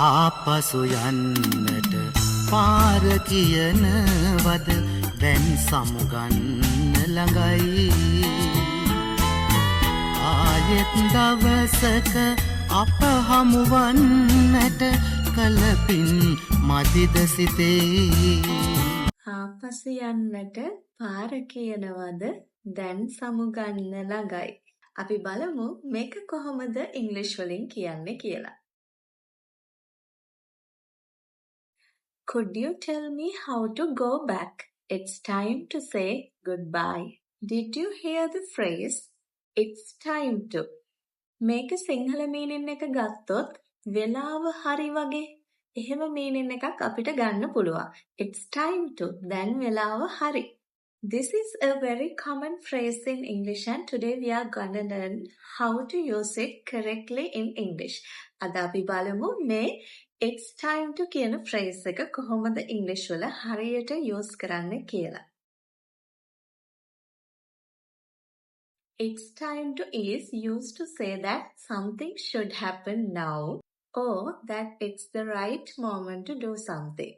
ආපසු යන්නට පාර කියනවද දැන් සමුගන්න ළඟයි ආයෙත් දවසක අප හමුවන්නට කලපින් මදිද සිතේ ආපසු යන්නට පාර කියනවද දැන් සමුගන්න ළඟයි. අපි බලමු මේක කොහොමද ඉංග්‍රීසි වලින් කියන්නේ කියලා. Could you tell me how to go back? It's time to say goodbye. Did you hear the phrase? It's time to. මේක සිංහල මීනින් එක ගත්තොත් වෙලාව හරි වගේ එහෙම මීනින් එකක් අපිට ගන්න පුළුවන්. It's time to. දැන් වෙලාව හරි. This is a very common phrase in English and today we are gonna learn how to use it correctly in English. අද අපි බලමු මේ it's time to කියන phrase එක කොහොමද ඉංග්‍රීසි වල හරියට use කරන්න කියලා. It's time to is used to say that something should happen now or that it's the right moment to do something.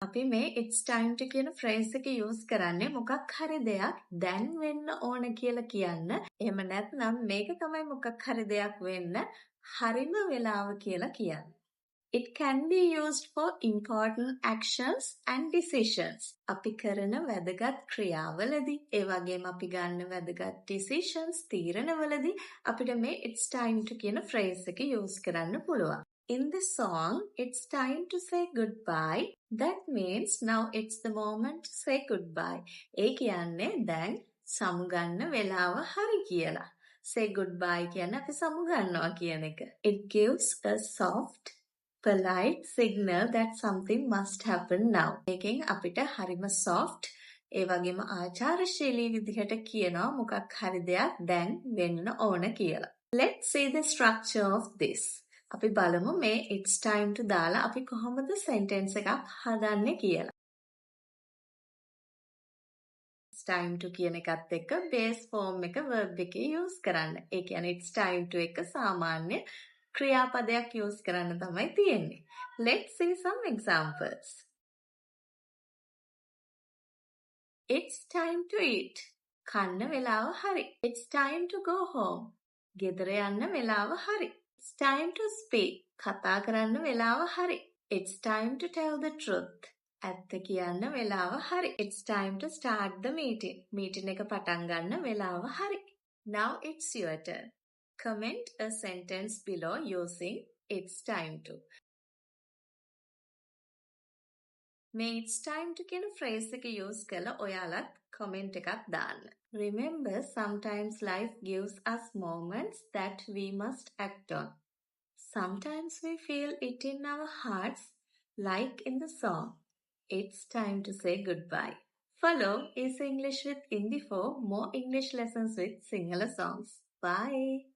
අපි මේ it's time to කියන phrase එක use කරන්නේ මොකක් හරි දෙයක් දැන් වෙන්න ඕන කියලා කියන්න. එහෙම නැත්නම් මේක තමයි මොකක් හරි දෙයක් වෙන්න හරිම වෙලාව කියලා කියන්න. It can be used for important actions and decisions. අපි කරන වැදගත් ක්‍රියාවලදී ඒ වගේම අපි ගන්න වැදගත් decisions තීරණවලදී අපිට මේ it's time to කියන phrase එක use කරන්න පුළුවන්. In the song, it's time to say goodbye. That means now it's the moment to say goodbye. ඒ කියන්නේ දැන් සමුගන්න වෙලාව හරි කියලා. Say goodbye කියන්නේ අපි සමුගන්නවා කියන එක. It gives a soft, polite signal that something must happen now. එකෙන් අපිට හරිම soft ඒ වගේම ආචාරශීලී විදිහට කියනවා මොකක් හරි දෙයක් දැන් වෙන්න ඕන කියලා. Let's see the structure of this. අපි බලමු මේ it's time to දාලා අපි කොහොමද sentence එකක් හදන්නේ කියලා. It's time to කියන එකත් එක්ක base form එක verb එකේ use කරන්න. ඒ කියන්නේ it's time to එක සාමාන්‍ය ක්‍රියාපදයක් use කරන්න තමයි තියෙන්නේ. Let's see some examples. It's time to eat. කන්න වෙලාව හරි. It's time to go home. ගෙදර යන්න වෙලාව හරි. It's time to speak. කතා කරන්න වෙලාව හරි. It's time to tell the truth. ඇත්ත කියන්න වෙලාව හරි. It's time to start the meeting. meeting එක පටන් ගන්න වෙලාව හරි. Now it's your turn. Comment a sentence below using it's time to. මේ it's time to කියන phrase එක use කරලා ඔයාලත් comment එකක් දාන්න. Remember, sometimes life gives us moments that we must act on. Sometimes we feel it in our hearts, like in the song. It's time to say goodbye. Follow Easy English with Indie for more English lessons with Sinhala songs. Bye.